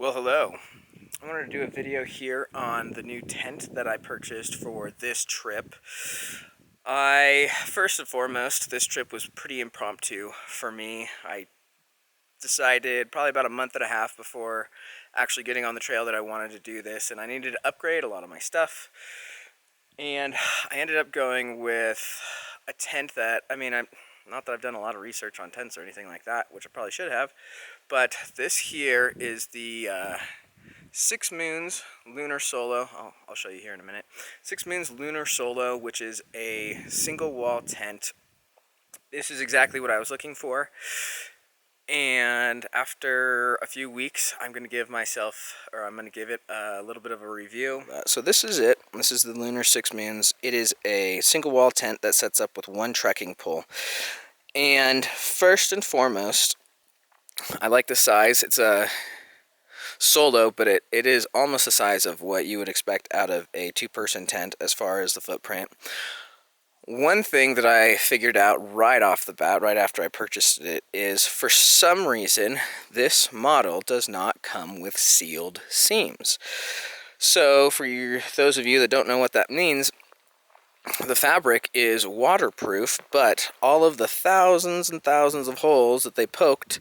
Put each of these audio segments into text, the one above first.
Well, hello. I wanted to do a video here on the new tent that I purchased for this trip. First and foremost, this trip was pretty impromptu for me. I decided probably about a month and a half before actually getting on the trail that I wanted to do this, and I needed to upgrade a lot of my stuff. And I ended up going with a tent that, not that I've done a lot of research on tents or anything like that, which I probably should have, but this here is the Six Moons Lunar Solo. I'll show you here in a minute. Six Moons Lunar Solo, which is a single wall tent. This is exactly what I was looking for. And after a few weeks, I'm going to give it a little bit of a review. So this is it. This is the Lunar Six Moons. It is a single wall tent that sets up with one trekking pole. And first and foremost, I like the size. It's a solo, but it is almost the size of what you would expect out of a two-person tent as far as the footprint. One thing that I figured out right off the bat, right after I purchased it, is for some reason this model does not come with sealed seams. So for those of you that don't know what that means, the fabric is waterproof, but all of the thousands and thousands of holes that they poked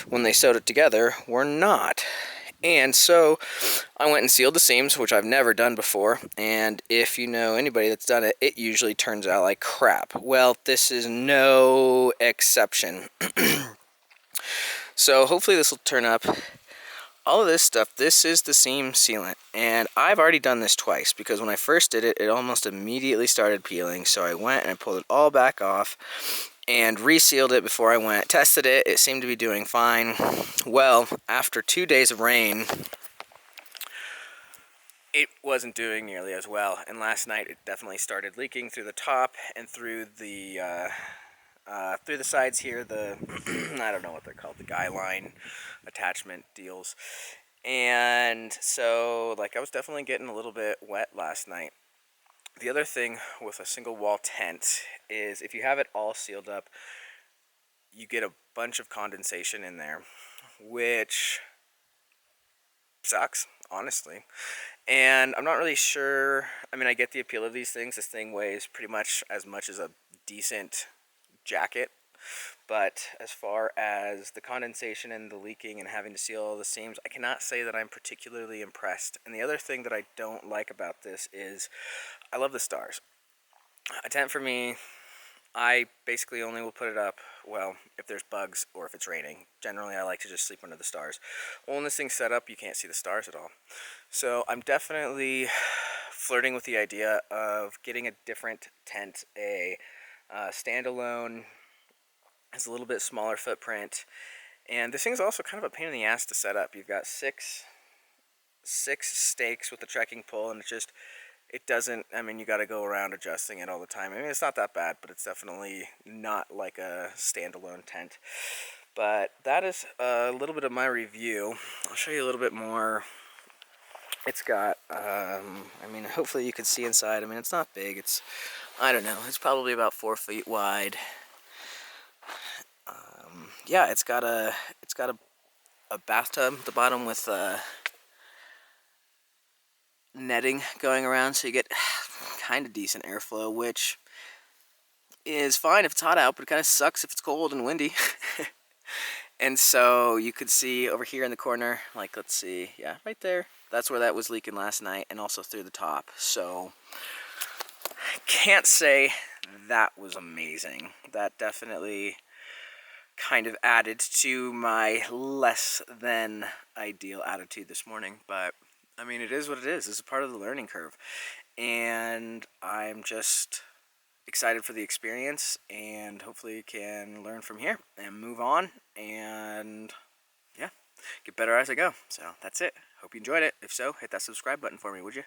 when they sewed it together were not. And so I went and sealed the seams, which I've never done before, and if you know anybody that's done it, it usually turns out like crap. Well, this is no exception. So hopefully this will turn up. All of this stuff, this is the seam sealant, and I've already done this twice, because when I first did it, it almost immediately started peeling, so I went and I pulled it all back off and resealed it before I went, tested it. It seemed to be doing fine. Well, after 2 days of rain, it wasn't doing nearly as well, and last night it definitely started leaking through the top and through the sides here, the I don't know what they're called, the guy line attachment deals. And so I was definitely getting a little bit wet last night. The other thing with a single wall tent is if you have it all sealed up, you get a bunch of condensation in there, which sucks, honestly. And I'm not really sure, I get the appeal of these things. This thing weighs pretty much as a decent jacket, but as far as the condensation and the leaking and having to seal all the seams, I cannot say that I'm particularly impressed. And the other thing that I don't like about this is I love the stars. A tent for me, I basically only will put it up, well, if there's bugs or if it's raining. Generally, I like to just sleep under the stars. Well, when this thing's set up, you can't see the stars at all. So I'm definitely flirting with the idea of getting a different tent, a standalone. It's a little bit smaller footprint, and this thing's also kind of a pain in the ass to set up. You've got six stakes with the trekking pole, and it doesn't, you got to go around adjusting it all the time. It's not that bad, but it's definitely not like a standalone tent. But that is a little bit of my review. I'll show you a little bit more. It's got, hopefully you can see inside. it's not big. I don't know, it's probably about 4 feet wide. Yeah, it's got a bathtub at the bottom with netting going around, so you get kind of decent airflow, which is fine if it's hot out, but it kind of sucks if it's cold and windy. And so you could see over here in the corner, let's see, yeah, right there, that's where that was leaking last night, and also through the top. So can't say that was amazing. That definitely kind of added to my less than ideal attitude this morning, but it is what it is. This is part of the learning curve, and I'm just excited for the experience, and hopefully can learn from here and move on and yeah, get better as I go. So that's it. Hope you enjoyed it. If so, hit that subscribe button for me, would you?